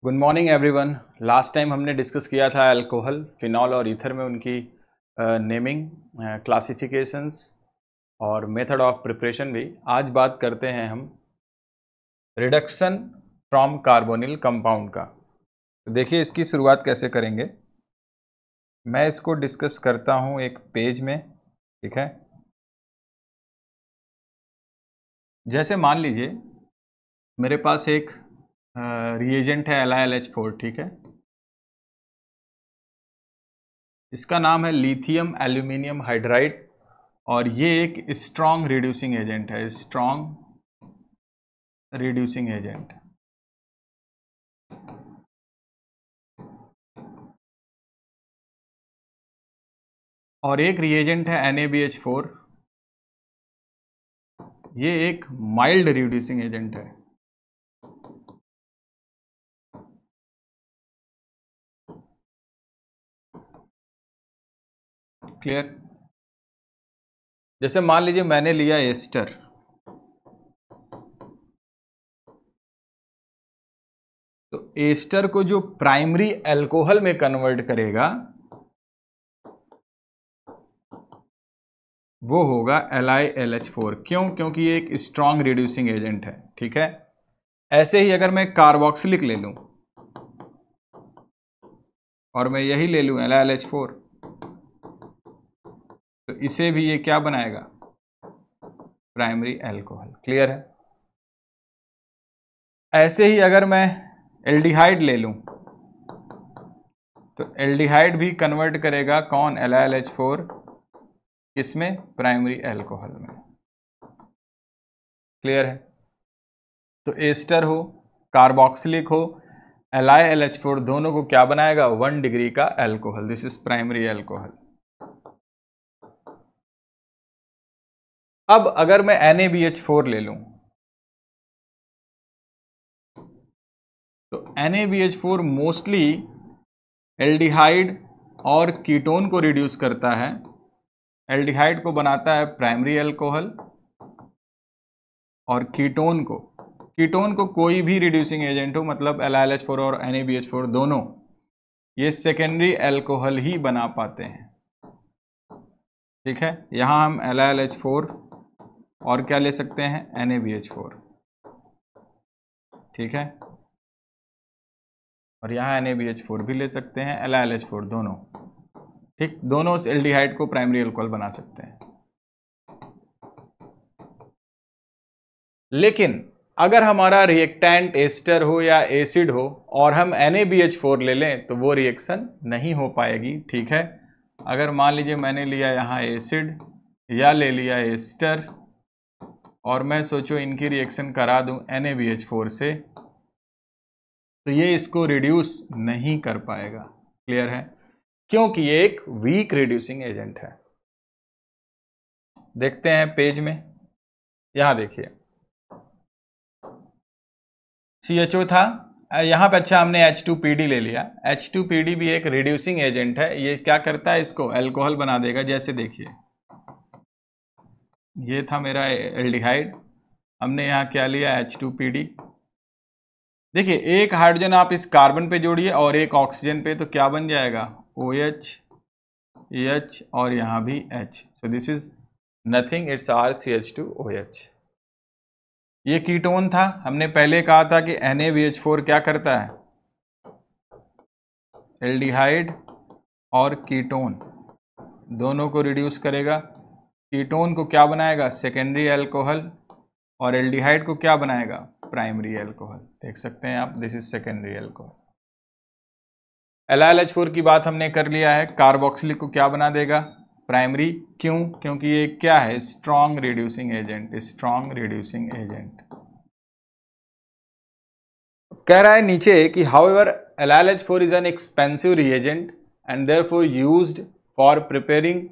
Good morning everyone. Last time हमने discuss किया था अल्कोहल, फिनॉल और ईथर में उनकी नेमिंग, क्लासिफिकेशंस और मेथड ऑफ प्रिपरेशन भी। आज बात करते हैं हम रिडक्शन फ्रॉम कार्बोनिल कंपाउंड का। तो देखिए इसकी शुरुआत कैसे करेंगे। मैं इसको डिस्कस करता हूँ एक पेज में, ठीक है। जैसे मान लीजिए मेरे पास एक रिएजेंट है LiLH4, ठीक है। इसका नाम है लिथियम एल्यूमिनियम हाइड्राइड और ये एक स्ट्रॉन्ग रिड्यूसिंग एजेंट है, स्ट्रॉन्ग रिड्यूसिंग एजेंट। और एक रिएजेंट है NaBH4, ये एक माइल्ड रिड्यूसिंग एजेंट है। क्लियर। जैसे मान लीजिए मैंने लिया एस्टर, तो एस्टर को जो प्राइमरी अल्कोहल में कन्वर्ट करेगा वो होगा LiLH4। क्यों? क्योंकि ये एक स्ट्रॉन्ग रिड्यूसिंग एजेंट है, ठीक है। ऐसे ही अगर मैं कार्बोक्सिलिक ले लूं और मैं यही ले लूं LiLH4, तो इसे भी ये क्या बनाएगा? Primary alcohol. क्लियर है। ऐसे ही अगर मैं एल्डिहाइड ले लूं तो एल्डिहाइड भी कन्वर्ट करेगा कौन? LiLH4 किसमें? प्राइमरी अल्कोहल में। क्लियर है। तो एस्टर हो, कार्बोक्सिलिक हो, LiLH4 दोनों को क्या बनाएगा? 1 डिग्री का alcohol. This is primary alcohol. अब अगर मैं NaBH4 ले लूं तो NaBH4 मोस्टली एल्डिहाइड और कीटोन को रिड्यूस करता है। एल्डिहाइड को बनाता है प्राइमरी अल्कोहल और कीटोन को कोई भी रिड्यूसिंग एजेंट हो, मतलब LiLH4 और NaBH4 दोनों, ये सेकेंडरी अल्कोहल ही बना पाते हैं, ठीक है। यहां हम LiLH4 और क्या ले सकते हैं? NaBH4, ठीक है। और यहाँ NaBH4 भी ले सकते हैं, LiLH4 दोनों, ठीक। दोनों इस एल्डिहाइड को प्राइमरी अल्कोहल बना सकते हैं। लेकिन अगर हमारा रिएक्टेंट एस्टर हो या एसिड हो और हम NaBH4 ले लें तो वो रिएक्शन नहीं हो पाएगी, ठीक है। अगर मान लीजिए मैंने लिया यहाँ एसिड या ले लिया एस्टर और मैं सोचो इनकी रिएक्शन करा दूं NaBH4 से, तो ये इसको रिड्यूस नहीं कर पाएगा। क्लियर है। क्योंकि ये एक वीक रिड्यूसिंग एजेंट है। देखते हैं पेज में, यहां देखिए CHO था, यहां पे अच्छा हमने H2PD ले लिया। H2PD भी एक रिड्यूसिंग एजेंट है। ये क्या करता है? इसको अल्कोहल बना देगा। जैसे देखिए ये था मेरा एल्डिहाइड, हमने यहाँ क्या लिया? H2PD। देखिए एक हाइड्रोजन आप इस कार्बन पे जोड़िए और एक ऑक्सीजन पे, तो क्या बन जाएगा? OH, H और यहाँ भी H। So this is nothing, it's RCH2OH। ये कीटोन था। हमने पहले कहा था कि NaBH4 क्या करता है? एल्डिहाइड और कीटोन दोनों को रिड्यूस करेगा। कीटोन को क्या बनाएगा? Secondary alcohol. और एल्डिहाइड को क्या बनाएगा? Primary alcohol. देख सकते हैं आप, this is secondary alcohol. LiLH4 की बात हमने कर लिया है। कार्बोक्सिलिक को क्या बना देगा? प्राइमरी। क्यों? क्योंकि ये क्या है? Strong reducing agent, strong reducing agent. कह रहा है नीचे कि however LiLH4 is an expensive reagent and therefore used for preparing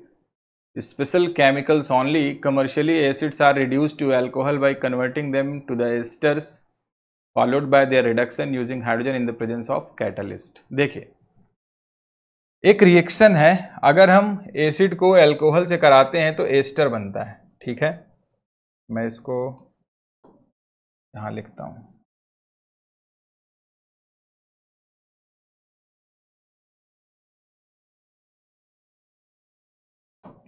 special chemicals only. Commercially acids are reduced to alcohol by converting them to the esters followed by their reduction using hydrogen in the presence of catalyst. देखिए एक reaction है, अगर हम acid को alcohol से कराते हैं तो एस्टर बनता है, ठीक है। मैं इसको यहां लिखता हूं।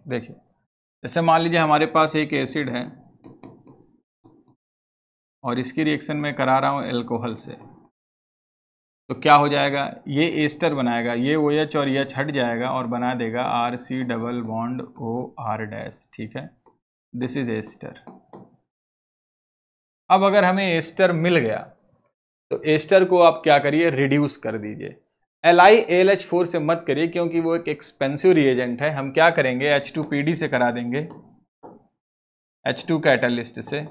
देखिए जैसे मान लीजिए हमारे पास एक एसिड है और इसकी रिएक्शन मैं करा रहा हूँ अल्कोहल से, तो क्या हो जाएगा, ये एस्टर बनाएगा, ये OH और H हट जाएगा और बना देगा RC double bond OR dash. ठीक है, दिस इज एस्टर। अब अगर हमें एस्टर मिल गया तो एस्टर को आप क्या करिए, रिड्यूस कर दीजिए। LiAlH4 से मत करिए क्योंकि वो एक एक्सपेंसिव रिएजेंट है। हम क्या करेंगे, H2PD से करा देंगे, H2 कैटलिस्ट से।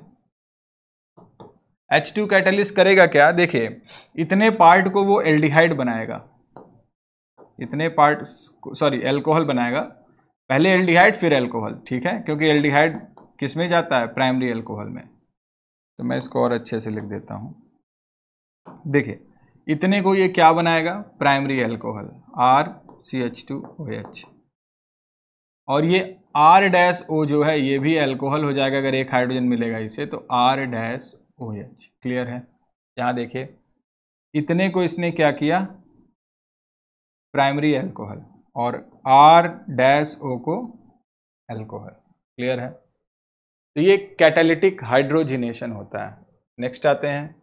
H2 कैटलिस्ट करेगा क्या, देखिए इतने पार्ट को वो एल्डिहाइड बनाएगा, इतने पार्ट सॉरी एल्कोहल बनाएगा, पहले एल्डिहाइड फिर एल्कोहल। ठीक है, क्योंकि एल्डिहाइड किस में जाता है, प्राइमरी एल्कोहल में। तो मैं इसको और अच्छे से लिख देता हूं। देखिए इतने को ये क्या बनाएगा, प्राइमरी एल्कोहल RCH2OH, और ये R-O जो है ये भी एल्कोहल हो जाएगा अगर एक हाइड्रोजन मिलेगा इसे, तो R-OH। क्लियर है, यहां देखिए इतने को इसने क्या किया, प्राइमरी एल्कोहल, और R-O को एल्कोहल। क्लियर है, तो ये कैटालिटिक हाइड्रोजिनेशन होता है। नेक्स्ट आते हैं,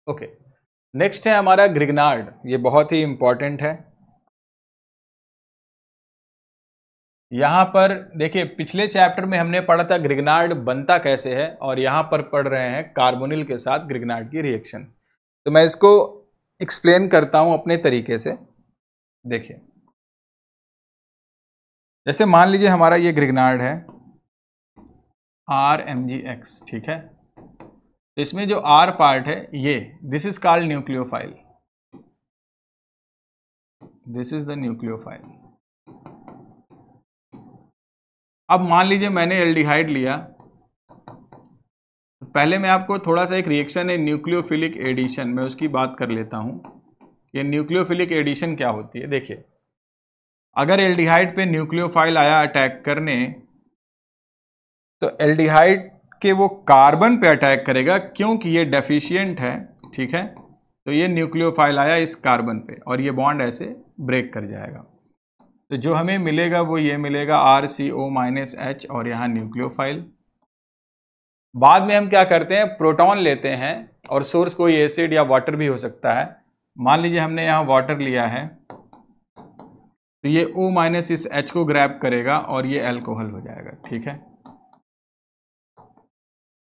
ओके नेक्स्ट है हमारा ग्रिग्नार्ड। ये बहुत ही इंपॉर्टेंट है। यहां पर देखिए पिछले चैप्टर में हमने पढ़ा था ग्रिग्नार्ड बनता कैसे है, और यहां पर पढ़ रहे हैं कार्बोनिल के साथ ग्रिग्नार्ड की रिएक्शन। तो मैं इसको एक्सप्लेन करता हूं अपने तरीके से। देखिए जैसे मान लीजिए हमारा ये ग्रिग्नार्ड है RMgX। ठीक है, तो इसमें जो R पार्ट है ये, this is called nucleophile, this is the nucleophile. अब मान लीजिए मैंने एल्डिहाइड लिया, पहले मैं आपको थोड़ा सा एक रिएक्शन है न्यूक्लियोफिलिक एडिशन, मैं उसकी बात कर लेता हूं। ये न्यूक्लियोफिलिक एडिशन क्या होती है। देखिए अगर एल्डिहाइड पे न्यूक्लियोफाइल आया अटैक करने, तो एल्डिहाइड के वो कार्बन पे अटैक करेगा क्योंकि ये डेफिशिएंट है। ठीक है, तो ये न्यूक्लियोफाइल आया इस कार्बन पे और ये बॉन्ड ऐसे ब्रेक कर जाएगा। तो जो हमें मिलेगा वो ये मिलेगा RCO-H और यहाँ न्यूक्लियोफाइल। बाद में हम क्या करते हैं, प्रोटॉन लेते हैं, और सोर्स कोई एसिड या वाटर भी हो सकता है। मान लीजिए हमने यहाँ वाटर लिया है, तो ये O- इस H को ग्रैब करेगा और ये अल्कोहल हो जाएगा। ठीक है,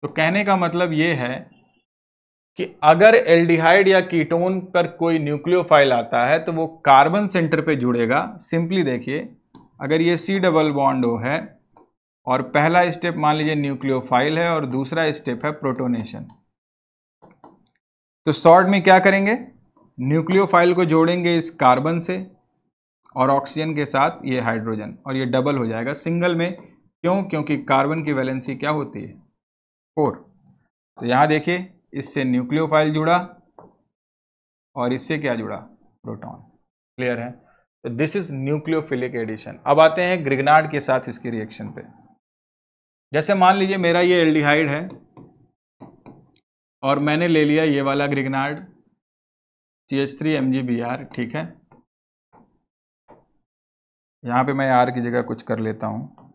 तो कहने का मतलब ये है कि अगर एल्डिहाइड या कीटोन पर कोई न्यूक्लियोफाइल आता है तो वो कार्बन सेंटर पे जुड़ेगा। सिंपली देखिए, अगर ये C डबल बॉन्ड O है और पहला स्टेप मान लीजिए न्यूक्लियोफाइल है और दूसरा स्टेप है प्रोटोनेशन, तो शॉर्ट में क्या करेंगे, न्यूक्लियोफाइल को जोड़ेंगे इस कार्बन से और ऑक्सीजन के साथ ये हाइड्रोजन, और ये डबल हो जाएगा सिंगल में। क्यों, क्योंकि कार्बन की वैलेंसी क्या होती है, 4। तो यहां देखिए इससे न्यूक्लियोफाइल जुड़ा और इससे क्या जुड़ा, प्रोटॉन। क्लियर है, तो दिस इज न्यूक्लियोफिलिक एडिशन। अब आते हैं ग्रिग्नार्ड के साथ इसकी रिएक्शन पे। जैसे मान लीजिए मेरा ये एल्डिहाइड है और मैंने ले लिया ये वाला ग्रिग्नार्ड CH3MgBr। ठीक है, यहां पे मैं R की जगह कुछ कर लेता हूं,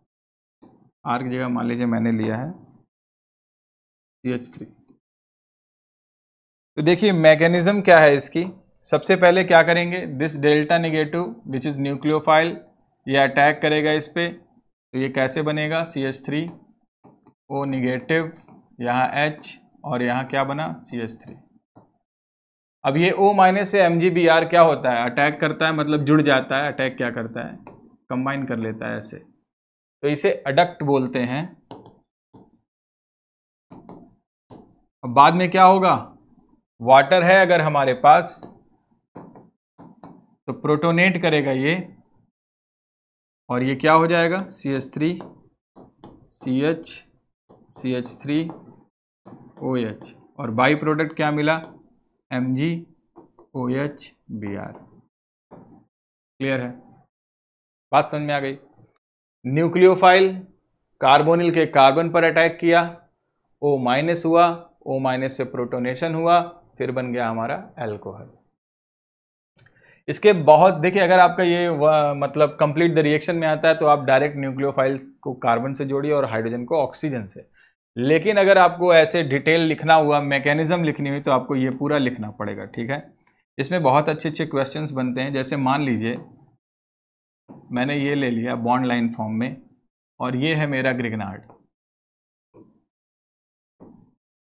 R की जगह मान लीजिए मैंने लिया है CH3। तो देखिए मैकेनिज्म क्या है इसकी। सबसे पहले क्या करेंगे, this delta negative which is nucleophile, ये अटैक करेगा इस पे, तो ये कैसे बनेगा, CH3O निगेटिव, यहाँ H और यहाँ क्या बना, CH3। अब ये O- से MgBr क्या होता है, अटैक करता है, मतलब जुड़ जाता है। अटैक क्या करता है, कंबाइन कर लेता है ऐसे, तो इसे अडक्ट बोलते हैं। अब बाद में क्या होगा, वाटर है अगर हमारे पास तो प्रोटोनेट करेगा ये, और ये क्या हो जाएगा, CH3 CH CH3OH, और बाई प्रोडक्ट क्या मिला, MgOH-Br। क्लियर है, बात समझ में आ गई। न्यूक्लियोफाइल कार्बोनिल के कार्बन पर अटैक किया, O- हुआ, O- से प्रोटोनेशन हुआ, फिर बन गया हमारा अल्कोहल। इसके बहुत देखिए, अगर आपका ये मतलब कंप्लीट द रिएक्शन में आता है तो आप डायरेक्ट न्यूक्लियोफाइल्स को कार्बन से जोड़िए और हाइड्रोजन को ऑक्सीजन से। लेकिन अगर आपको ऐसे डिटेल लिखना हुआ, मैकेनिज्म लिखनी हुई, तो आपको ये पूरा लिखना पड़ेगा, ठीक है। इसमें बहुत अच्छे अच्छे क्वेश्चंस बनते हैं। जैसे मान लीजिए मैंने ये ले लिया बॉन्ड लाइन फॉर्म में और ये है मेरा ग्रिग्नार्ड,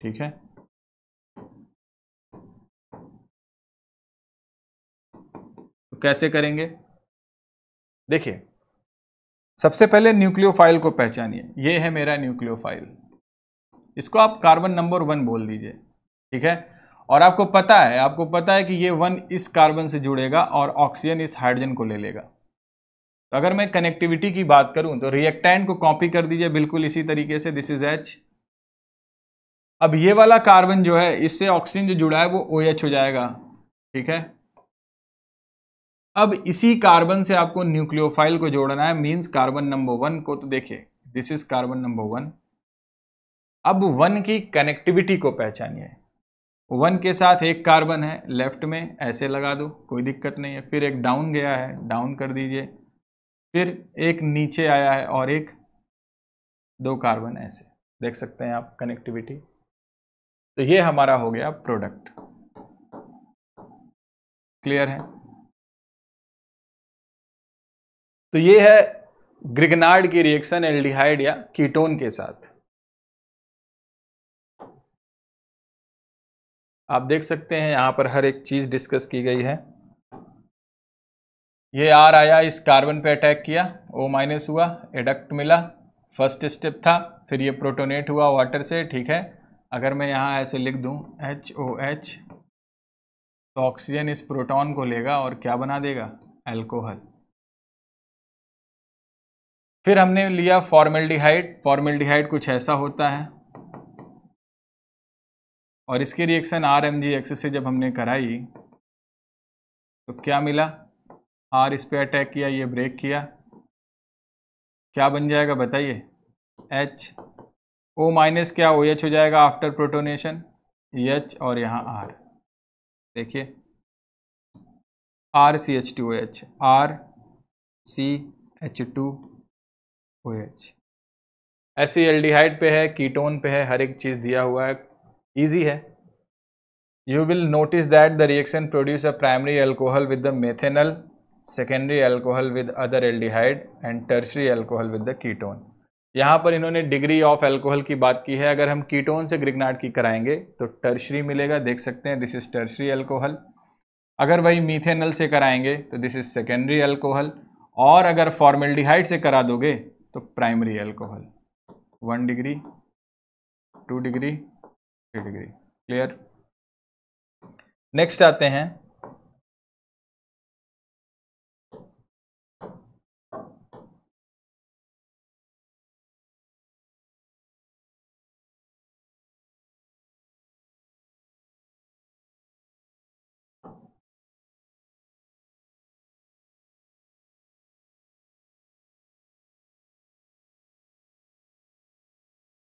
ठीक है। तो कैसे करेंगे, देखिए सबसे पहले न्यूक्लियोफाइल को पहचानिए। ये है मेरा न्यूक्लियोफाइल, इसको आप कार्बन नंबर 1 बोल दीजिए, ठीक है। और आपको पता है कि ये 1 इस कार्बन से जुड़ेगा और ऑक्सीजन इस हाइड्रोजन को ले लेगा। तो अगर मैं कनेक्टिविटी की बात करूं तो रिएक्टेंट को कॉपी कर दीजिए बिल्कुल इसी तरीके से, दिस इज H। अब ये वाला कार्बन जो है, इससे ऑक्सीजन जो जुड़ा है वो OH हो जाएगा, ठीक है। अब इसी कार्बन से आपको न्यूक्लियोफाइल को जोड़ना है, मींस कार्बन नंबर 1 को। तो देखिए दिस इज कार्बन नंबर 1। अब 1 की कनेक्टिविटी को पहचानिए। 1 के साथ एक कार्बन है लेफ्ट में, ऐसे लगा दो, कोई दिक्कत नहीं है। फिर एक डाउन गया है, डाउन कर दीजिए। फिर एक नीचे आया है और एक 2 कार्बन, ऐसे देख सकते हैं आप कनेक्टिविटी। तो ये हमारा हो गया प्रोडक्ट, क्लियर है। तो ये है ग्रिग्नार्ड की रिएक्शन एल्डिहाइड या कीटोन के साथ। आप देख सकते हैं यहां पर हर एक चीज डिस्कस की गई है। ये R आया, इस कार्बन पे अटैक किया, O- हुआ, एडक्ट मिला, फर्स्ट स्टेप था। फिर ये प्रोटोनेट हुआ वाटर से, ठीक है। अगर मैं यहाँ ऐसे लिख दूं HOH, तो ऑक्सीजन इस प्रोटॉन को लेगा और क्या बना देगा, अल्कोहल। फिर हमने लिया फॉर्मेल्डिहाइड। फॉर्मेल्डिहाइड कुछ ऐसा होता है और इसकी रिएक्शन RMgX से जब हमने कराई तो क्या मिला, R इस पे अटैक किया, ये ब्रेक किया, क्या बन जाएगा बताइए, H। O- क्या OH हो जाएगा आफ्टर प्रोटोनेशन, H और यहाँ R, देखिए RCH2OH, RCH2OH। ऐसे एल्डिहाइड पे है, कीटोन पे है, हर एक चीज दिया हुआ है, इजी है। You will notice that the reaction produce a primary alcohol with the methanol, secondary alcohol with other aldehyde and tertiary alcohol with the ketone। यहाँ पर इन्होंने डिग्री ऑफ अल्कोहल की बात की है। अगर हम कीटोन से ग्रिग्नार्ड की कराएंगे तो टर्शरी मिलेगा, देख सकते हैं दिस इज टर्शरी अल्कोहल। अगर वही मीथेनल से कराएंगे तो दिस इज सेकेंडरी अल्कोहल। और अगर फॉर्मेल्डिहाइड से करा दोगे तो primary alcohol. 1 degree, 2 degree, 3 degree, clear. Next आते हैं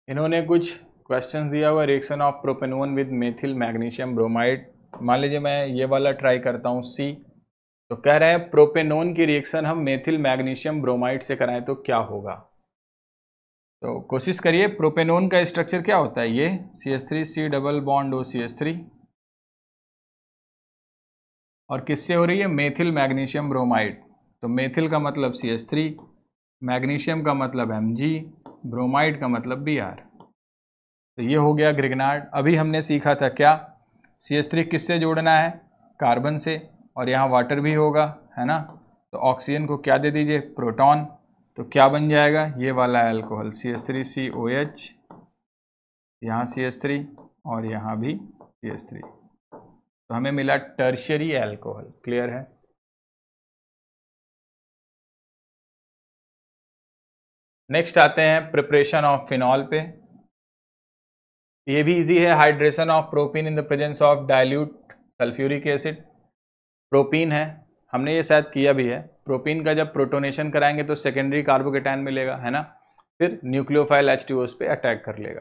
इन्होंने कुछ क्वेश्चन दिया हुआ, reaction of propanone with methyl magnesium bromide. मान लीजिए मैं ये वाला ट्राई करता हूँ C। तो कह रहे हैं प्रोपेनोन की रिएक्शन हम मेथिल मैग्नीशियम ब्रोमाइड से कराएं तो क्या होगा। तो कोशिश करिए, प्रोपेनोन का स्ट्रक्चर क्या होता है, ये CH3C डबल बॉन्ड OCH3 और किससे हो रही है, मेथिल मैग्नीशियम ब्रोमाइड। तो मेथिल का मतलब CH3, मैग्नीशियम का मतलब Mg, ब्रोमाइड का मतलब Br। तो ये हो गया ग्रिग्नार्ड। अभी हमने सीखा था क्या, CH3 किससे जोड़ना है, कार्बन से, और यहाँ वाटर भी होगा, है ना। तो ऑक्सीजन को क्या दे दीजिए, प्रोटॉन। तो क्या बन जाएगा, ये वाला अल्कोहल CH3COH, यहाँ CH3 और यहाँ भी CH3। तो हमें मिला टर्शियरी अल्कोहल, क्लियर है। नेक्स्ट आते हैं प्रिपरेशन ऑफ फिनॉल पे। ये भी इजी है, hydration of propene in the presence of dilute sulphuric acid. Propene है, हमने ये शायद किया भी है। प्रोपीन का जब प्रोटोनेशन कराएंगे तो सेकेंडरी कार्बोकेटायन मिलेगा, है ना। फिर न्यूक्लियोफाइल H2O पे अटैक कर लेगा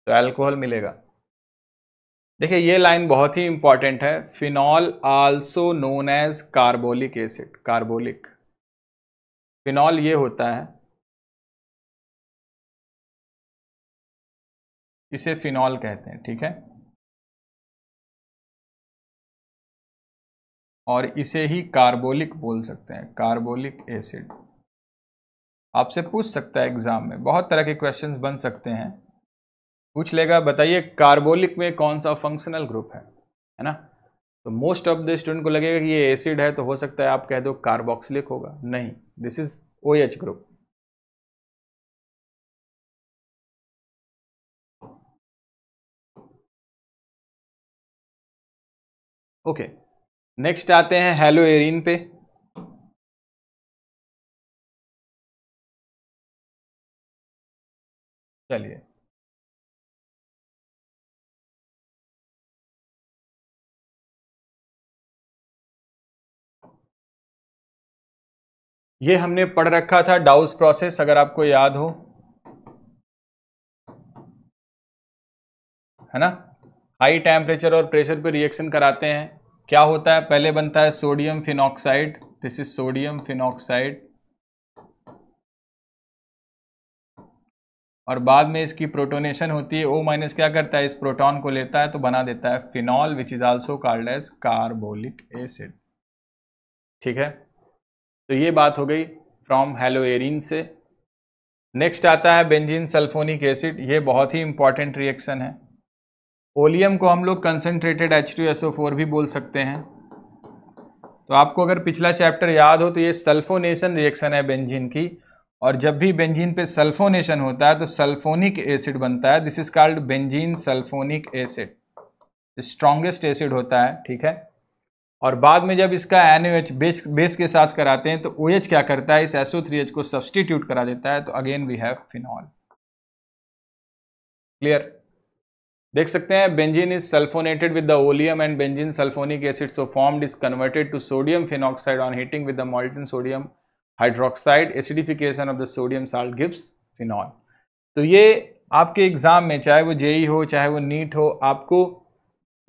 तो अल्कोहल मिलेगा। देखिए ये लाइन बहुत ही इंपॉर्टेंट है, phenol also known as carbolic acid. Carbolic phenol ये होता है, इसे फिनॉल कहते हैं, ठीक है। और इसे ही कार्बोलिक बोल सकते हैं, कार्बोलिक एसिड। आपसे पूछ सकता है एग्जाम में, बहुत तरह के क्वेश्चंस बन सकते हैं, पूछ लेगा बताइए कार्बोलिक में कौन सा फंक्शनल ग्रुप है ना। तो मोस्ट ऑफ द स्टूडेंट को लगेगा कि ये एसिड है, तो हो सकता है आप कह दो कार्बोक्सिलिक होगा, नहीं, this is OH group. Okay, next आते हैं हेलोएरिन पे। चलिए, ये हमने पढ़ रखा था डाउस प्रोसेस, अगर आपको याद हो, है ना। हाई टेम्परेचर और प्रेशर पे रिएक्शन कराते हैं, क्या होता है, पहले बनता है sodium phenoxide, this is sodium phenoxide, और बाद में इसकी प्रोटोनेशन होती है, O- क्या करता है, इस प्रोटॉन को लेता है तो बना देता है phenol, which is also called as carbolic acid, ठीक है। तो ये बात हो गई फ्रॉम हेलोएरिन से। नेक्स्ट आता है बेंजीन सल्फोनिक एसिड, ये बहुत ही इंपॉर्टेंट रिएक्शन है। ओलियम को हम लोग कंसनट्रेटेड H2SO4 भी बोल सकते हैं। तो आपको अगर पिछला चैप्टर याद हो तो ये सल्फोनेशन रिएक्शन है बेंजीन की, और जब भी बेंजीन पे सल्फोनेशन होता है तो सल्फोनिक एसिड बनता है, this is called benzene sulphonic acid, strongest acid होता है, ठीक है। और बाद में जब इसका NaOH बेस के साथ कराते हैं तो OH क्या करता है, इस SO3H को सब्सटीट्यूट करा देता है, तो again we have phenol. Clear, देख सकते हैं benzene is sulphonated with the oleum and benzene sulphonic acid so formed is converted to sodium phenoxide on heating with the molten sodium hydroxide, acidification of the sodium salt gives phenol. तो ये आपके exam में चाहे वो JEE हो चाहे वो NEET हो, आपको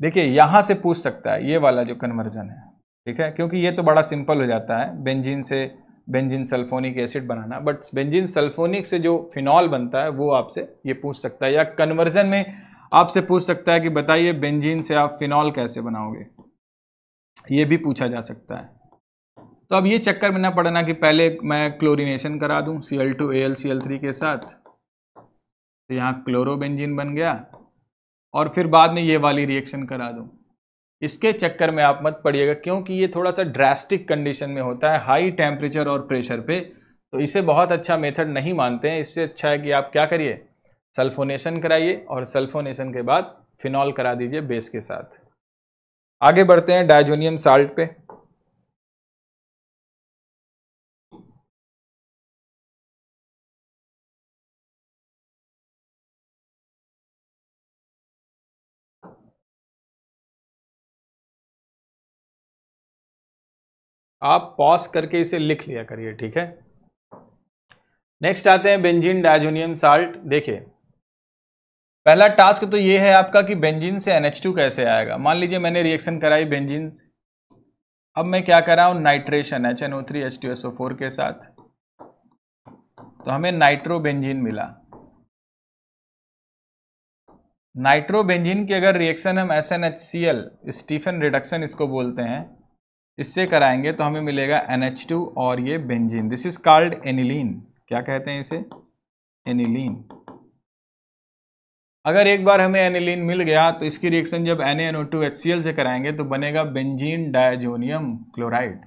देखिए यहां से पूछ सकता है ये वाला जो कन्वर्जन है, ठीक है, क्योंकि ये तो बड़ा सिंपल हो जाता है बेंजीन से benzene sulphonic acid banana, but benzene sulphonic से जो फिनॉल बनता है वो आपसे ये पूछ सकता है, या कन्वर्जन में आपसे पूछ सकता है कि बताइए बेंजीन से आप फिनॉल कैसे बनाओगे, ये भी पूछा जा सकता है। तो अब ये चक्कर में ना पड़ना कि पहले मैं क्लोरीनेशन करा दूं Cl2AlCl3 के साथ, तो यहाँ क्लोरोबेंजीन बन गया, और फिर बाद में ये वाली रिएक्शन करा दूं, इसके चक्कर में आप मत पड़िएगा, क्योंकि ये थोड़ा सा ड्रास्टिक कंडीशन में होता है, हाई टेम्परेचर और प्रेशर पे, तो इसे बहुत अच्छा मेथड नहीं मानते हैं। इससे अच्छा है कि आप क्या करिए, सल्फोनेशन कराइए, और सल्फोनेशन के बाद फिनॉल करा दीजिए बेस के साथ। आगे बढ़ते हैं डायजोनियम साल्ट पे। आप पॉज करके इसे लिख लिया करिए, ठीक है। नेक्स्ट आते हैं बेंजीन डायजोनियम साल्ट। देखिए पहला टास्क तो ये है आपका कि बेंजीन से NH2 कैसे आएगा। मान लीजिए मैंने रिएक्शन कराई बेंजीन, अब मैं क्या कर रहा हूं, नाइट्रेशन HNO3H2SO4 के साथ, तो हमें नाइट्रोबेंजीन मिला। नाइट्रोबेंजीन की अगर रिएक्शन हम SNHCl, स्टीफन रिडक्शन इसको बोलते हैं, इससे कराएंगे तो हमें मिलेगा NH2 और ये benzene, this is called aniline. क्या कहते हैं इसे, एनिलीन। अगर एक बार हमें एनिलीन मिल गया तो इसकी रिएक्शन जब NaNO2HCl से कराएंगे तो बनेगा बेंजीन डायजोनियम क्लोराइड।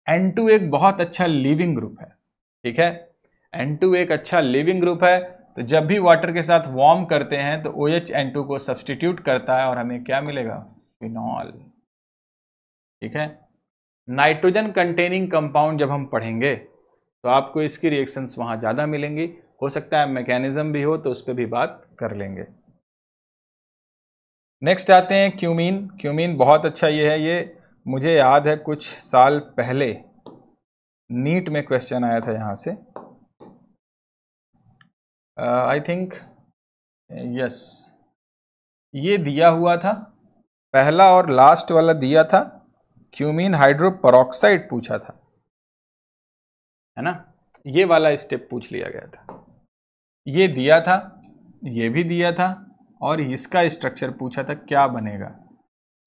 N2 एक बहुत अच्छा लीविंग ग्रुप है, ठीक है, N2 एक अच्छा लीविंग ग्रुप है, तो जब भी वाटर के साथ वार्म करते हैं तो OH N2 को सब्सटीट्यूट करता है और हमें क्या मिलेगा, फिनॉल, ठीक है। नाइट्रोजन कंटेनिंग कंपाउंड जब हम पढ़ेंगे तो आपको इसकी रिएक्शंस वहां ज़्यादा मिलेंगी, हो सकता है मैकेनिज्म भी हो तो उस पर भी बात कर लेंगे। नेक्स्ट आते हैं क्यूमीन। क्यूमीन बहुत अच्छा ये है, ये मुझे याद है कुछ साल पहले नीट में क्वेश्चन आया था यहाँ से, आई थिंक यस, ये दिया हुआ था पहला और लास्ट वाला दिया था, क्यूमीन हाइड्रोपेरोक्साइड पूछा था, है ना, ये वाला स्टेप पूछ लिया गया था, ये दिया था, ये भी दिया था, और इसका स्ट्रक्चर पूछा था क्या बनेगा।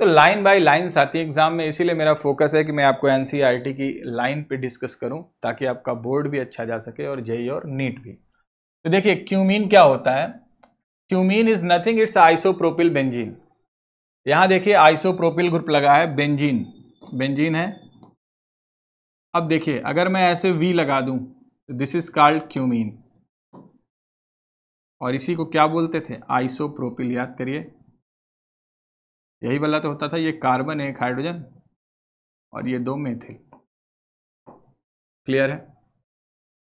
तो लाइन बाय लाइन्स आती है एग्जाम में, इसीलिए मेरा फोकस है कि मैं आपको एनसीईआरटी की लाइन पे डिस्कस करूं ताकि आपका बोर्ड भी अच्छा जा सके और जेईई और नीट भी। तो देखिए क्यूमीन क्या होता है, cumene is nothing, it's isopropyl benzene. यहां देखिए आइसोप्रोपिल ग्रुप लगा है, बेंजीन, बेंजीन है। अब देखिए अगर मैं ऐसे वी लगा दूं तो दिस इज कॉल्ड क्यूमीन, और इसी को क्या बोलते थे, आइसोप्रोपिल, याद करिए, यही वाला तो होता था, ये कार्बन है, एक हाइड्रोजन, और ये 2 मेथिल। क्लियर है।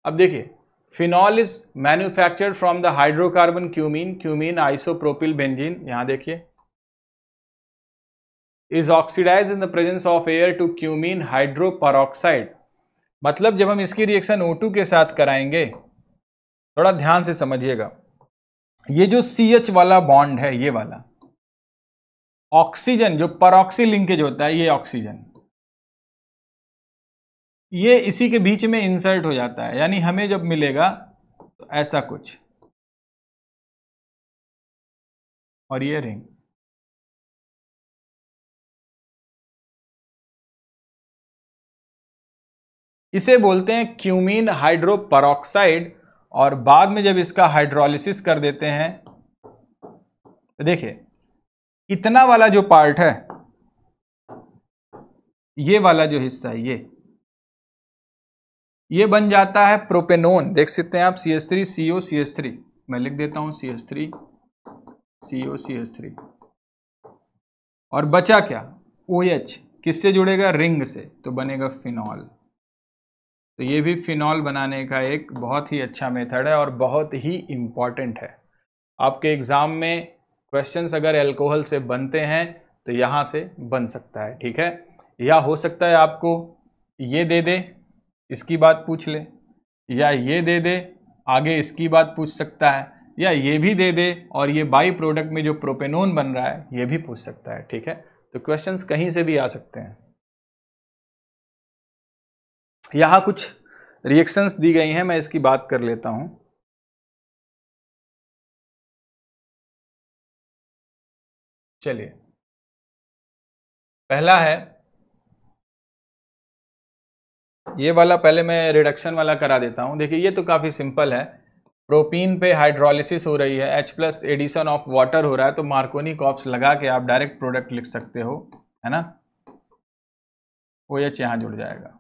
अब देखिए phenol is manufactured from the hydrocarbon cumene, cumene isopropyl benzene, यहां देखिए, is oxidise in the presence of air to cumene hydroperoxide. मतलब जब हम इसकी रिएक्शन O2 के साथ कराएंगे, थोड़ा ध्यान से समझिएगा, ये जो CH वाला बॉन्ड है, ये वाला ऑक्सीजन जो परऑक्सी लिंकेज होता है, ये ऑक्सीजन ये इसी के बीच में इंसर्ट हो जाता है, यानी हमें जब मिलेगा तो ऐसा कुछ, और ये रिंग, इसे बोलते हैं क्यूमीन हाइड्रोपेरोक्साइड। और बाद में जब इसका हाइड्रोलिसिस कर देते हैं तो देखिए इतना वाला जो पार्ट है, ये वाला जो हिस्सा है, ये बन जाता है प्रोपेनोन। देख सकते हैं आप CH3CO CH3, मैं लिख देता हूं CH3CO CH3, और बचा क्या, OH, किससे जुड़ेगा, रिंग से, तो बनेगा फिनॉल। तो ये भी फिनॉल बनाने का एक बहुत ही अच्छा मेथड है और बहुत ही इंपॉर्टेंट है। आपके एग्जाम में क्वेश्चंस अगर अल्कोहल से बनते हैं तो यहां से बन सकता है, ठीक है। या हो सकता है आपको ये दे दे, इसकी बात पूछ ले, या ये दे दे, आगे इसकी बात पूछ सकता है, या ये भी दे दे और ये बाई प्रोडक्ट में जो प्रोपेनोन बन रहा है ये भी पूछ सकता है, ठीक है। तो क्वेश्चंस कहीं से भी आ सकते हैं। यहां कुछ रिएक्शंस दी गई हैं, मैं इसकी बात कर लेता हूं। चलिए, पहला है ये वाला, पहले मैं रिडक्शन वाला करा देता हूं। देखिए ये तो काफी सिंपल है, प्रोपीन पे हाइड्रोलिसिस हो रही है, H+ एडिशन ऑफ वाटर हो रहा है, तो मार्कोनी कॉप्स लगा के आप डायरेक्ट प्रोडक्ट लिख सकते हो, है ना, OH यहां जुड़ जाएगा।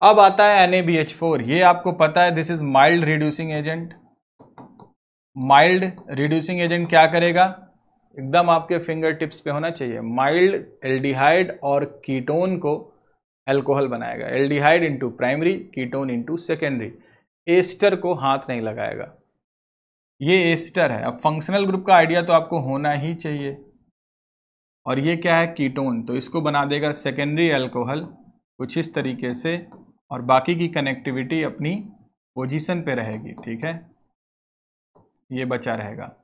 अब आता है NaBH4, ये आपको पता है this is mild reducing agent. Mild reducing agent क्या करेगा, एकदम आपके फिंगर टिप्स पे होना चाहिए, माइल्ड एल्डिहाइड और कीटोन को अल्कोहल बनाएगा, aldehyde into primary, ketone into secondary. Ester को हाथ नहीं लगाएगा, ये एस्टर है। अब फंक्शनल ग्रुप का आइडिया तो आपको होना ही चाहिए, और ये क्या है, कीटोन, तो इसको बना देगा सेकेंडरी अल्कोहल कुछ इस तरीके से, और बाकी की कनेक्टिविटी अपनी पोजीशन पे रहेगी, ठीक है, ये बचा रहेगा।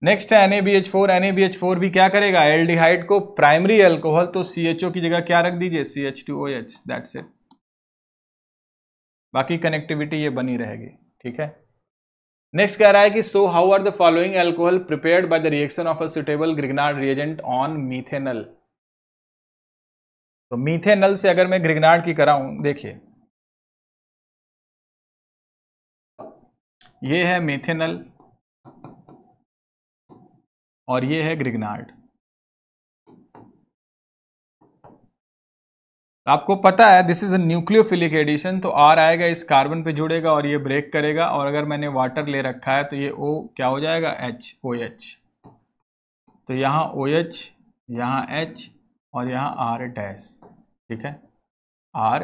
नेक्स्ट है NaBH4, NaBH4 भी क्या करेगा, एल्डिहाइड को प्राइमरी अल्कोहल, तो CHO की जगह क्या रख दीजिए, CH2OH, दैट्स इट, बाकी कनेक्टिविटी ये बनी रहेगी, ठीक है। नेक्स्ट कह रहा है कि so how are the following alcohol prepared by the reaction of a suitable Grignard reagent on methanal. तो मीथेनल से अगर मैं ग्रिग्नार्ड की कराऊं, देखिए ये है मीथेनल और ये है ग्रिग्नार्ड। आपको पता है this is a nucleophilic addition, तो R आएगा, इस कार्बन पे जुड़ेगा और ये ब्रेक करेगा, और अगर मैंने वाटर ले रखा है तो ये O क्या हो जाएगा, OH, तो यहाँ OH, यहाँ H और यहाँ R डैश, ठीक है, R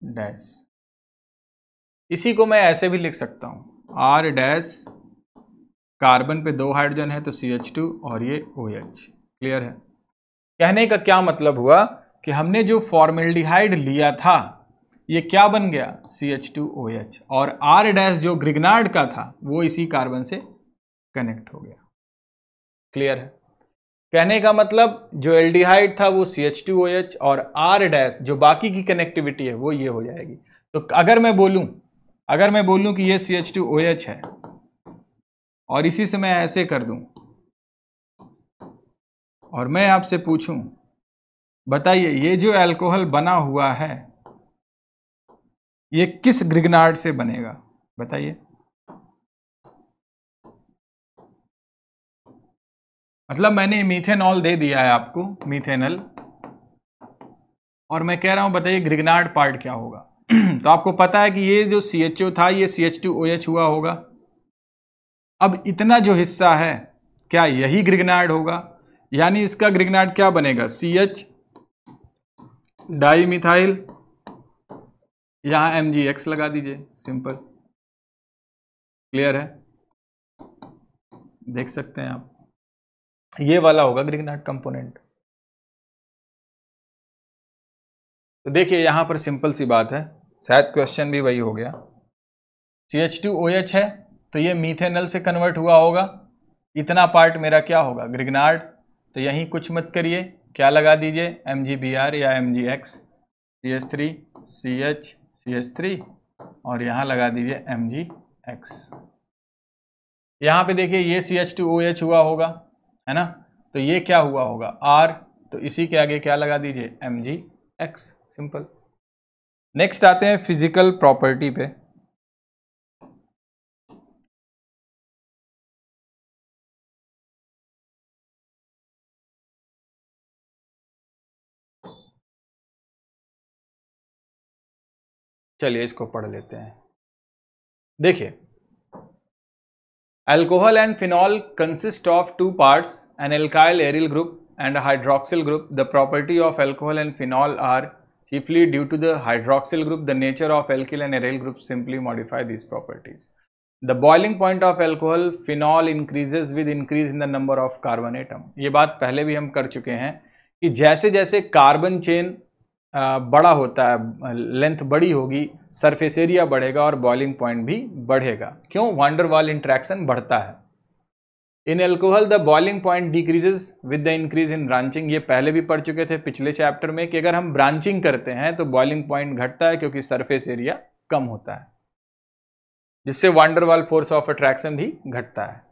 डैश। इसी को मैं ऐसे भी लिख सकता हूँ, R डैश, कार्बन पे 2 हाइड्रोजन है तो CH2 और ये OH। क्लियर है। कहने का क्या मतलब हुआ कि हमने जो फॉर्मेल्डिहाइड लिया था ये क्या बन गया, CH2OH, और R डैश जो ग्रिग्नार्ड का था वो इसी कार्बन से कनेक्ट हो गया। क्लियर है। कहने का मतलब जो एल्डिहाइड था वो CH2OH और R डैश जो बाकी की कनेक्टिविटी है वो ये हो जाएगी। तो अगर मैं बोलूं कि ये CH2OH है और इसी से मैं ऐसे कर दूं और मैं आपसे पूछूं, बताइए ये जो अल्कोहल बना हुआ है ये किस ग्रिग्नार्ड से बनेगा, बताइए। मतलब मैंने मीथेनॉल दे दिया है आपको, मीथेनल, और मैं कह रहा हूं बताइए ग्रिग्नार्ड पार्ट क्या होगा। तो आपको पता है कि ये जो CHO था ये CH2OH हुआ होगा। अब इतना जो हिस्सा है क्या यही ग्रिग्नार्ड होगा, यानी इसका ग्रिग्नार्ड क्या बनेगा, CH डाईमिथाइल, यहां MgX लगा दीजिए, सिंपल। क्लियर है, देख सकते हैं आप, ये वाला होगा ग्रिग्नार्ड कंपोनेंट। तो देखिए यहां पर सिंपल सी बात है, शायद क्वेश्चन भी वही हो गया। CH2OH है तो ये मीथेनल से कन्वर्ट हुआ होगा, इतना पार्ट मेरा क्या होगा, ग्रिग्नार्ड। तो यहीं कुछ मत करिए, क्या लगा दीजिए, MgBr या MgX, CH3 CH CH3 और यहां लगा दीजिए MgX। यहां पे देखिए ये CH2OH हुआ होगा, है ना, तो ये क्या हुआ होगा, R, तो इसी के आगे क्या लगा दीजिए, MgX, सिंपल। नेक्स्ट आते हैं फिजिकल प्रॉपर्टी पे। चलिए इसको पढ़ लेते हैं। देखिए, alcohol and phenol consist of two parts, an alkyl aryl group and a hydroxyl group. The property of alcohol and phenol are chiefly due to the hydroxyl group. The nature of alkyl and aryl group simply modify these properties. The boiling point of alcohol phenol increases with increase in the number of carbon atom. ये बात पहले भी हम कर चुके हैं कि जैसे जैसे कार्बन चेन बड़ा होता है, लेंथ बड़ी होगी, सरफेस एरिया बढ़ेगा और बॉइलिंग पॉइंट भी बढ़ेगा। क्यों, वांडर वाल इंट्रैक्शन बढ़ता है। In alcohol the boiling point decreases with the increase in branching. ये पहले भी पढ़ चुके थे पिछले चैप्टर में कि अगर हम ब्रांचिंग करते हैं तो बॉइलिंग पॉइंट घटता है क्योंकि सरफेस एरिया कम होता है, जिससे वांडर वाल फोर्स ऑफ अट्रैक्शन भी घटता है।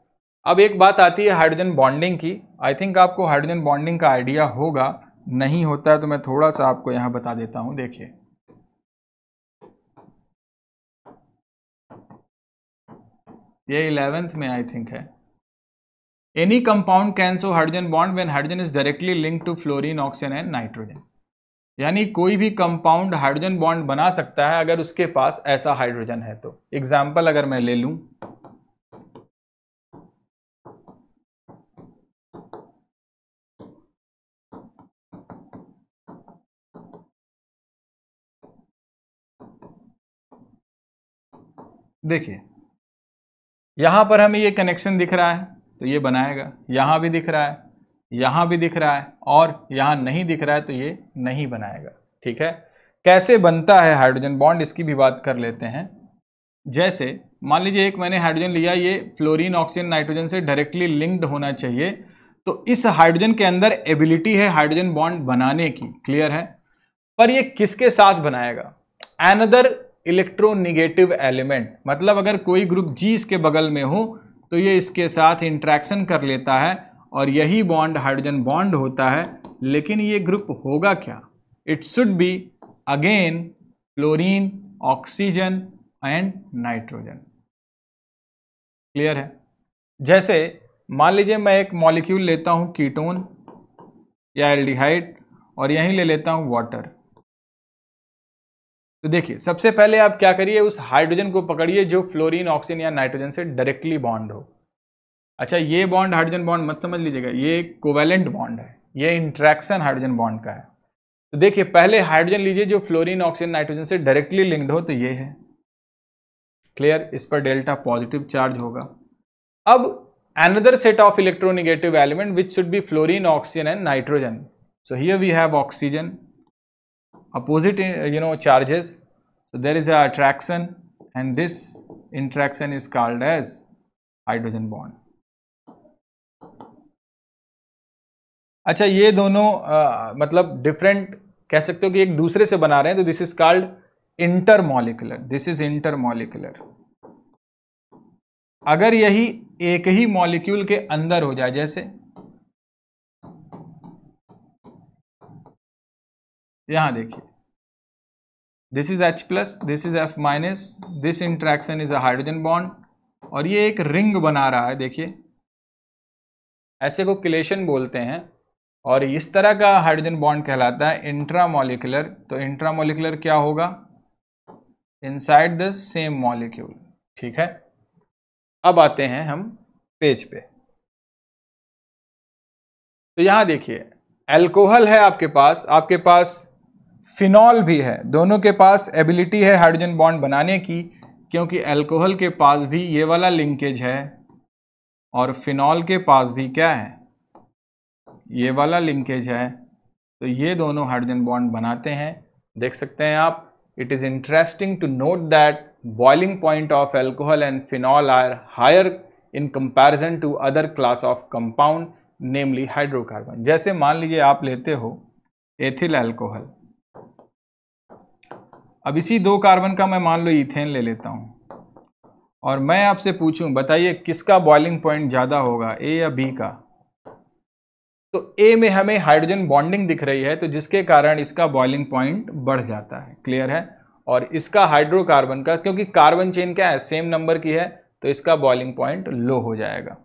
अब एक बात आती है हाइड्रोजन बॉन्डिंग की। आई थिंक आपको हाइड्रोजन बॉन्डिंग का आइडिया होगा, नहीं होता है तो मैं थोड़ा सा आपको यहां बता देता हूं। देखिए, ये 11th में आई थिंक है। Any compound can show hydrogen bond when hydrogen is directly linked to fluorine, oxygen and nitrogen. यानी कोई भी कंपाउंड हाइड्रोजन बॉन्ड बना सकता है अगर उसके पास ऐसा हाइड्रोजन है तो। एग्जाम्पल अगर मैं ले लूं, देखिए यहां पर हमें ये कनेक्शन दिख रहा है तो ये बनाएगा, यहां भी दिख रहा है, यहां भी दिख रहा है, और यहां नहीं दिख रहा है तो ये नहीं बनाएगा। ठीक है, कैसे बनता है हाइड्रोजन बॉन्ड इसकी भी बात कर लेते हैं। जैसे मान लीजिए एक मैंने हाइड्रोजन लिया, ये फ्लोरीन, ऑक्सीजन, नाइट्रोजन से डायरेक्टली लिंक्ड होना चाहिए, तो इस हाइड्रोजन के अंदर एबिलिटी है हाइड्रोजन बॉन्ड बनाने की, क्लियर है। पर ये किसके साथ बनाएगा, अनदर इलेक्ट्रोनिगेटिव एलिमेंट। मतलब अगर कोई ग्रुप G इसके बगल में हो तो ये इसके साथ इंट्रैक्शन कर लेता है और यही बॉन्ड हाइड्रोजन बॉन्ड होता है। लेकिन ये ग्रुप होगा क्या, it should be again fluorine, oxygen and nitrogen. Clear है। जैसे मान लीजिए मैं एक मॉलिक्यूल लेता हूं कीटोन या एल्डिहाइड और यहीं ले लेता हूं वाटर। तो देखिए सबसे पहले आप क्या करिए, उस हाइड्रोजन को पकड़िए जो फ्लोरीन, ऑक्सीजन या नाइट्रोजन से डायरेक्टली बॉन्ड हो। अच्छा, ये बॉन्ड हाइड्रोजन बॉन्ड मत समझ लीजिएगा, ये कोवेलेंट बॉन्ड है, ये इंट्रैक्शन हाइड्रोजन बॉन्ड का है। तो देखिए पहले हाइड्रोजन लीजिए जो फ्लोरीन, ऑक्सीजन, नाइट्रोजन से डायरेक्टली लिंक्ड हो, तो ये है, क्लियर, इस पर डेल्टा पॉजिटिव चार्ज होगा। अब another set of electronegative element which should be fluorine, oxygen and nitrogen. So here we have oxygen, opposite charges, so there is a attraction and this interaction is called as hydrogen bond. अच्छा, ये दोनों मतलब different कह सकते हो कि एक दूसरे से बना रहे हैं, तो this is called intermolecular, this is intermolecular. अगर यही एक ही मॉलिक्यूल के अंदर हो जाए, जैसे यहां देखिए, this is H plus, this is F minus, this interaction is a hydrogen bond, और ये एक रिंग बना रहा है, देखिए ऐसे को किलेशन बोलते हैं, और इस तरह का हाइड्रोजन बॉन्ड कहलाता है इंट्रामॉलिक्यूलर। तो इंट्रामॉलिक्यूलर क्या होगा? Inside the same molecule. ठीक है, अब आते हैं हम पेज पे। तो यहां देखिए, अल्कोहल है आपके पास फिनॉल भी है, दोनों के पास एबिलिटी है हाइड्रोजन बॉन्ड बनाने की, क्योंकि अल्कोहल के पास भी ये वाला लिंकेज है और फिनॉल के पास भी क्या है, ये वाला लिंकेज है। तो ये दोनों हाइड्रोजन बॉन्ड बनाते हैं। देख सकते हैं आप, it is interesting to note that boiling point of alcohol and phenol are higher in comparison to other class of compound, namely hydrocarbon. जैसे मान लीजिए आप लेते हो एथिल अल्कोहल, अब इसी 2 कार्बन का मैं मान लो इथेन ले लेता हूं, और मैं आपसे पूछूं बताइए किसका बॉइलिंग पॉइंट ज्यादा होगा, ए या बी का? तो ए में हमें हाइड्रोजन बॉन्डिंग दिख रही है, तो जिसके कारण इसका बॉइलिंग पॉइंट बढ़ जाता है। क्लियर है? और इसका हाइड्रोकार्बन का, क्योंकि कार्बन चेन क्या है, सेम नंबर की है, तो इसका बॉइलिंग पॉइंट लो हो जाएगा।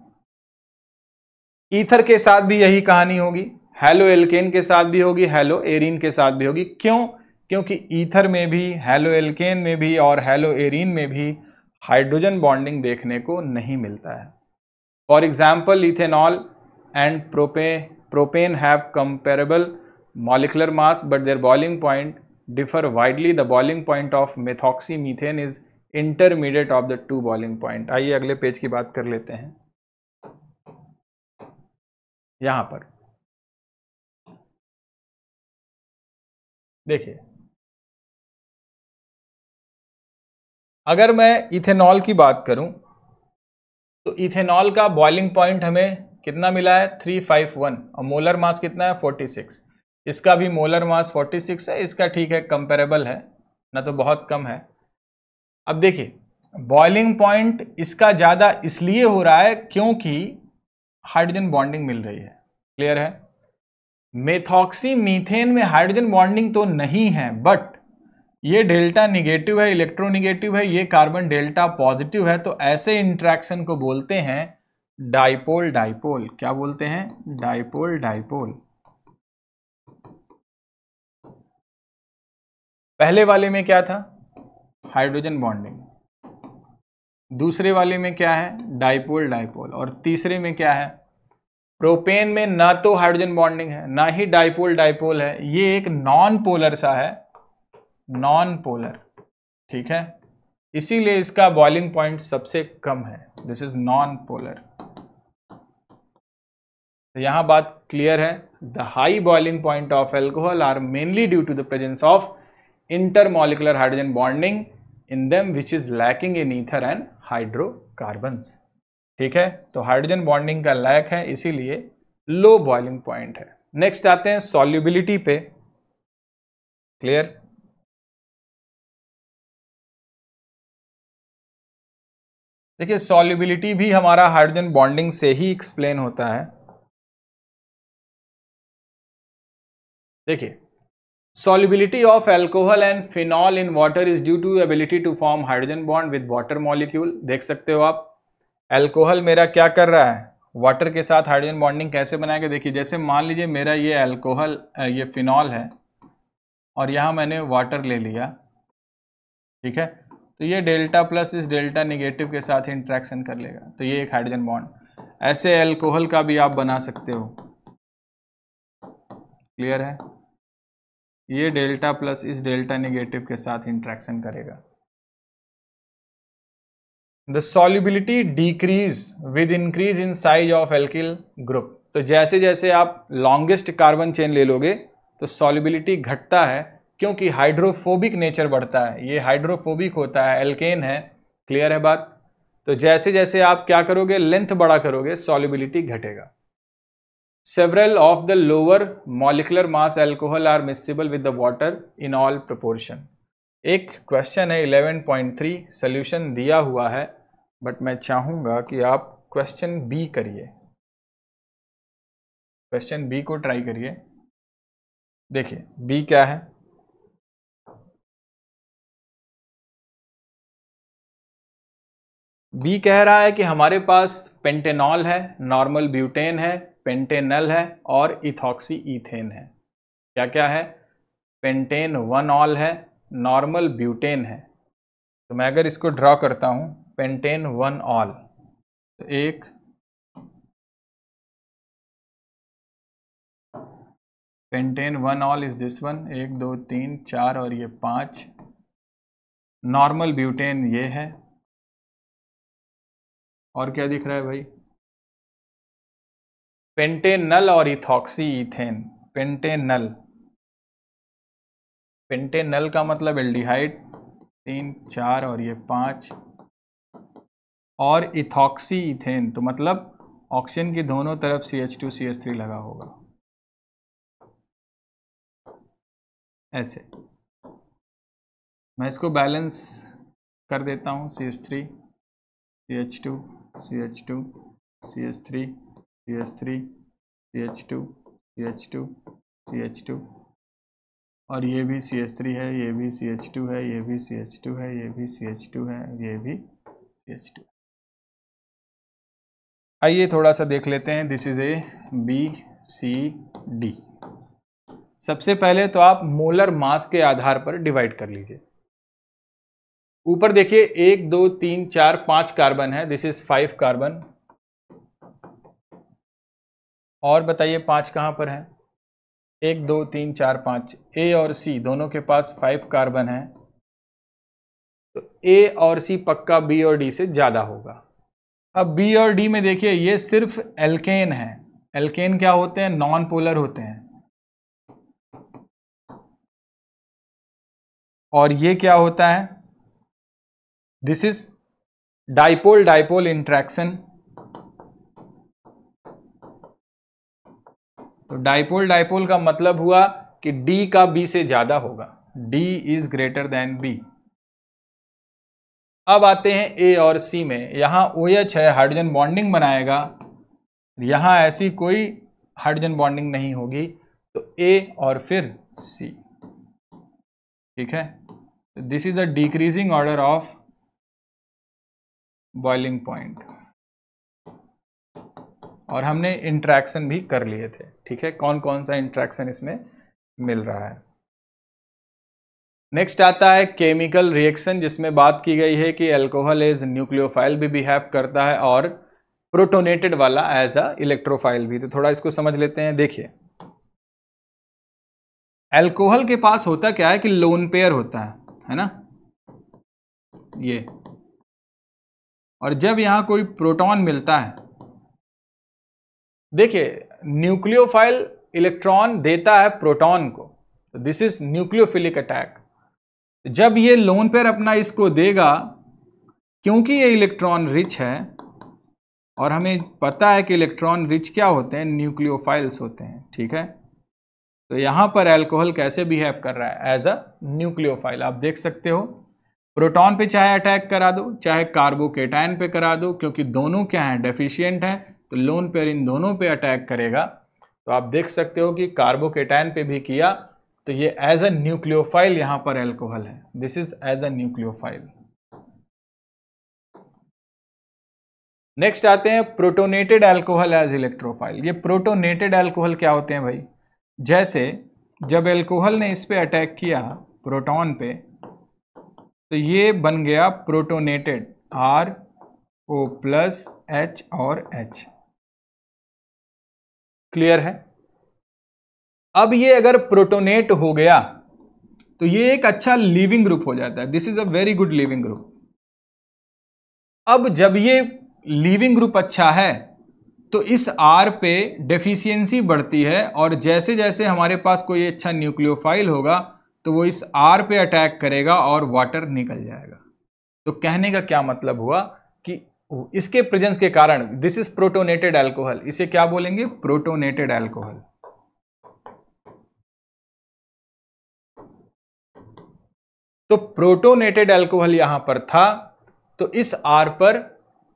ईथर के साथ भी यही कहानी होगी, हेलो एल्केन के साथ भी होगी, हेलो एरीन के साथ भी होगी। क्यों? क्योंकि ईथर में भी, हेलो एल्केन में भी और हेलो एरीन में भी हाइड्रोजन बॉन्डिंग देखने को नहीं मिलता है। For example, ethanol and propane have comparable molecular mass, but their boiling point differ widely. The boiling point of methoxymethane is intermediate of the 2 boiling point. आइए अगले पेज की बात कर लेते हैं। यहां पर देखिए, अगर मैं इथेनॉल की बात करूं, तो इथेनॉल का बॉइलिंग पॉइंट हमें कितना मिला है, 351, और मोलर मास कितना है, 46। इसका भी मोलर मास 46 है, इसका ठीक है कंपेरेबल है ना, तो बहुत कम है। अब देखिए, बॉइलिंग पॉइंट इसका ज्यादा इसलिए हो रहा है क्योंकि हाइड्रोजन बॉन्डिंग मिल रही है। क्लियर है? मेथॉक्सी मीथेन में हाइड्रोजन बॉन्डिंग तो नहीं है, बट ये डेल्टा निगेटिव है, इलेक्ट्रोनिगेटिव है, ये कार्बन डेल्टा पॉजिटिव है, तो ऐसे इंट्रैक्शन को बोलते हैं डाइपोल डाइपोल। क्या बोलते हैं? Dipole dipole. पहले वाले में क्या था, हाइड्रोजन बॉन्डिंग, दूसरे वाले में क्या है, डाइपोल डाइपोल, और तीसरे में क्या है, प्रोपेन में ना तो हाइड्रोजन बॉन्डिंग है ना ही डाइपोल डाइपोल है, ये एक नॉन पोलर सा है, नॉन पोलर। ठीक है, इसीलिए इसका बॉइलिंग पॉइंट सबसे कम है, दिस इज नॉन पोलर। तो यहां बात क्लियर है, the high boiling point of alcohol are mainly due to the presence of intermolecular hydrogen bonding in them which is lacking in ether and hydrocarbons. ठीक है, तो hydrogen bonding का lack है, इसीलिए लो बॉइलिंग पॉइंट है। Next आते हैं solubility पे। क्लियर? देखिए, सॉल्युबिलिटी भी हमारा हाइड्रोजन बॉन्डिंग से ही एक्सप्लेन होता है। देखिए, solubility of alcohol and phenol in water is due to ability to form hydrogen bond with water molecule। देख सकते हो आप, अल्कोहल मेरा क्या कर रहा है, वाटर के साथ हाइड्रोजन बॉन्डिंग कैसे बनाएगा। देखिए, जैसे मान लीजिए मेरा ये अल्कोहल, ये फिनॉल है, और यहाँ मैंने वाटर ले लिया। ठीक है, तो ये डेल्टा प्लस इस डेल्टा निगेटिव के साथ इंट्रैक्शन कर लेगा, तो ये एक हाइड्रोजन बॉन्ड। ऐसे अल्कोहल का भी आप बना सकते हो। क्लियर है? ये डेल्टा प्लस इस डेल्टा नेगेटिव के साथ इंट्रैक्शन करेगा। The solubility decrease with increase in size of alkyl group. तो जैसे जैसे आप लॉन्गेस्ट कार्बन चेन ले लोगे तो सॉल्युबिलिटी घटता है, क्योंकि हाइड्रोफोबिक नेचर बढ़ता है, ये हाइड्रोफोबिक होता है, एल्केन है। क्लियर है बात? तो जैसे जैसे आप क्या करोगे, लेंथ बड़ा करोगे, सॉल्युबिलिटी घटेगा। Several of the lower molecular mass alcohol are miscible with the water in all proportion. एक क्वेश्चन है 11.3 सोल्यूशन दिया हुआ है, बट मैं चाहूंगा कि आप क्वेश्चन बी करिए, क्वेश्चन बी को ट्राई करिए। देखिए बी क्या है, बी कह रहा है कि हमारे पास पेंटेनॉल है, नॉर्मल ब्यूटेन है, पेंटेनल है और इथॉक्सी ईथेन है। क्या क्या है, पेंटेन 1 ऑल है, नॉर्मल ब्यूटेन है। तो मैं अगर इसको ड्रॉ करता हूं पेंटेन 1 ऑल, तो एक pentane 1 all is this one, 1 2 3 4 और ये 5। नॉर्मल ब्यूटेन ये है, और क्या दिख रहा है भाई, पेंटेनल और इथॉक्सी ईथेन। पेंटेनल, पेंटेनल का मतलब एल्डिहाइड 3 4 और ये 5, और इथॉक्सी ईथेन तो मतलब ऑक्सीजन की दोनों तरफ CH2 CH3 लगा होगा ऐसे। मैं इसको बैलेंस कर देता हूँ, CH3 CH2 CH2 CH3 CH3 CH2 CH2 CH2, और ये भी CH3 है, ये भी CH2 है, ये भी CH2 है, ये भी CH2 है, ये भी CH2। आइए थोड़ा सा देख लेते हैं, this is A B C D. सबसे पहले तो आप मोलर मास के आधार पर डिवाइड कर लीजिए। ऊपर देखिए 1 2 3 4 5 कार्बन है, दिस इज 5 कार्बन। और बताइए 5 कहां पर है, 1 2 3 4 5, ए और सी दोनों के पास 5 कार्बन है, तो ए और सी पक्का बी और डी से ज्यादा होगा। अब बी और डी में देखिए ये सिर्फ एल्केन है। एल्केन क्या होते हैं, नॉन पोलर होते हैं। और ये क्या होता है, this is dipole dipole interaction. तो डाइपोल डाइपोल का मतलब हुआ कि डी का बी से ज्यादा होगा, D is greater than B. अब आते हैं ए और सी में, यहां OH है, हाइड्रोजन बॉन्डिंग बनाएगा, यहां ऐसी कोई हाइड्रोजन बॉन्डिंग नहीं होगी, तो ए और फिर सी। ठीक है, this is a decreasing order of boiling point, और हमने इंट्रैक्शन भी कर लिए थे। ठीक है, कौन कौन सा इंट्रैक्शन इसमें मिल रहा है। नेक्स्ट आता है केमिकल रिएक्शन, जिसमें बात की गई है कि अल्कोहल एज न्यूक्लियोफाइल भी बिहेव करता है और प्रोटोनेटेड वाला एज अ इलेक्ट्रोफाइल भी। तो थोड़ा इसको समझ लेते हैं। देखिए अल्कोहल के पास होता क्या है कि लोन पेयर होता है ना, ये, और जब यहां कोई प्रोटॉन मिलता है, देखिए न्यूक्लियोफाइल इलेक्ट्रॉन देता है प्रोटॉन को, दिस इज न्यूक्लियोफिलिक अटैक। जब ये लोन पेयर अपना इसको देगा, क्योंकि ये इलेक्ट्रॉन रिच है, और हमें पता है कि इलेक्ट्रॉन रिच क्या होते हैं, न्यूक्लियोफाइल्स होते हैं। ठीक है, तो यहां पर अल्कोहल कैसे बिहेव कर रहा है, एज अ न्यूक्लियोफाइल। आप देख सकते हो प्रोटॉन पे चाहे अटैक करा दो, चाहे कार्बोकेटायन पे करा दो, क्योंकि दोनों क्या हैं, डेफिशिएंट हैं, तो लोन पेयर इन दोनों पे अटैक करेगा। तो आप देख सकते हो कि कार्बोकेटायन पे भी किया, तो ये एज अ न्यूक्लियोफाइल यहां पर अल्कोहल है, this is as a nucleophile. Next आते हैं प्रोटोनेटेड अल्कोहल एज इलेक्ट्रोफाइल। ये प्रोटोनेटेड अल्कोहल क्या होते हैं भाई, जैसे जब अल्कोहल ने इस पे अटैक किया प्रोटॉन पे, तो ये बन गया प्रोटोनेटेड, RO+H और H। क्लियर है। अब ये अगर प्रोटोनेट हो गया तो ये एक अच्छा लीविंग ग्रुप हो जाता है, this is a very good leaving group. अब जब ये लीविंग ग्रुप अच्छा है तो इस R पे डेफिशिएंसी बढ़ती है, और जैसे जैसे हमारे पास कोई अच्छा न्यूक्लियोफाइल होगा तो वो इस R पे अटैक करेगा और वाटर निकल जाएगा। तो कहने का क्या मतलब हुआ कि इसके प्रेजेंस के कारण, दिस इज प्रोटोनेटेड अल्कोहल, इसे क्या बोलेंगे? Protonated alcohol. तो प्रोटोनेटेड अल्कोहल यहां पर था, तो इस R पर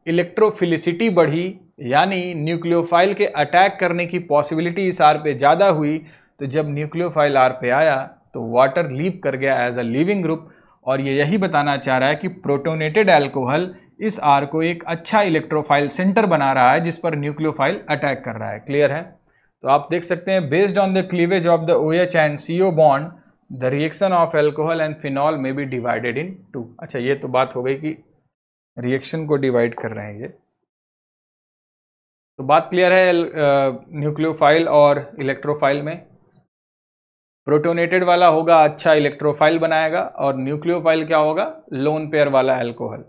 इलेक्ट्रोफिलिसिटी बढ़ी, यानी न्यूक्लियोफाइल के अटैक करने की पॉसिबिलिटी इस R पे ज्यादा हुई। तो जब न्यूक्लियोफाइल R पे आया तो वाटर लीव कर गया एज अ लिविंग ग्रुप, और ये यही बताना चाह रहा है कि प्रोटोनेटेड अल्कोहल इस R को एक अच्छा इलेक्ट्रोफाइल सेंटर बना रहा है जिस पर न्यूक्लियोफाइल अटैक कर रहा है। क्लियर है? तो आप देख सकते हैं, based on the cleavage of the OH and CO bond the reaction of alcohol and phenol में बी डिवाइडेड इन 2। अच्छा, ये तो बात हो गई कि रिएक्शन को डिवाइड कर रहे हैं ये। तो बात क्लियर है न्यूक्लियोफाइल और इलेक्ट्रोफाइल में। प्रोटोनेटेड वाला होगा अच्छा इलेक्ट्रोफाइल बनाएगा, और न्यूक्लियोफाइल क्या होगा? लोन पेयर वाला अल्कोहल।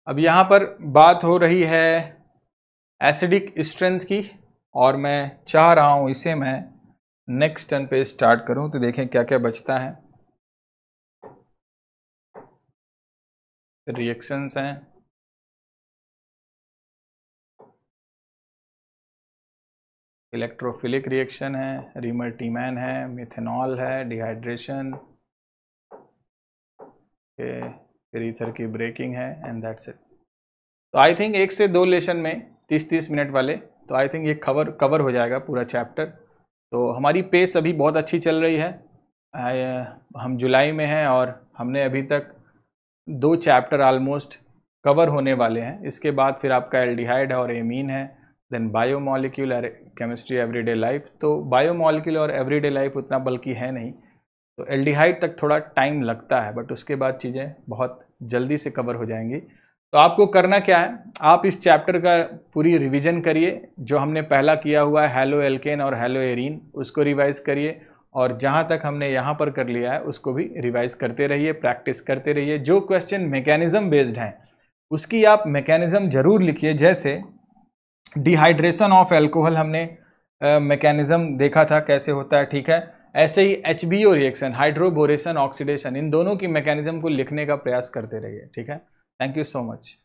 अब यहां पर बात हो रही है एसिडिक स्ट्रेंथ की, और मैं चाह रहा हूं इसे मैं नेक्स्ट टर्न पे स्टार्ट करूं, तो देखें क्या क्या बचता है। रिएक्शंस हैं, इलेक्ट्रोफिलिक रिएक्शन है, रीमर्टीमैन है, मिथेनॉल है, डिहाइड्रेशन, फिर ईथर की ब्रेकिंग है, एंड दैट्स इट। तो आई थिंक 1 से 2 लेसन में 30-30 मिनट वाले, तो आई थिंक ये कवर हो जाएगा पूरा चैप्टर। तो हमारी पेस अभी बहुत अच्छी चल रही है। हम जुलाई में हैं और हमने अभी तक 2 चैप्टर ऑलमोस्ट कवर होने वाले हैं। इसके बाद फिर आपका एल्डिहाइड और एमीन है, देन बायोमॉलिक्यूल और केमिस्ट्री एवरीडे लाइफ। तो बायोमॉलिक्यूल और एवरीडे लाइफ उतना बल्कि है नहीं, तो एल्डिहाइड तक थोड़ा टाइम लगता है, बट उसके बाद चीज़ें बहुत जल्दी से कवर हो जाएंगी। तो आपको करना क्या है, आप इस चैप्टर का पूरी रिवीजन करिए। जो हमने पहला किया हुआ है हैलो एल्केन और हैलो एरीन, उसको रिवाइज करिए, और जहाँ तक हमने यहाँ पर कर लिया है उसको भी रिवाइज करते रहिए, प्रैक्टिस करते रहिए। जो क्वेश्चन मैकेनिज्म बेस्ड हैं उसकी आप मैकेनिज्म जरूर लिखिए। जैसे डिहाइड्रेशन ऑफ एल्कोहल हमने मैकेनिज्म देखा था कैसे होता है, ठीक है। ऐसे ही HBO रिएक्शन, हाइड्रोबोरेशन ऑक्सीडेशन, इन दोनों की मैकेनिज्म को लिखने का प्रयास करते रहिए, ठीक है। Thank you so much.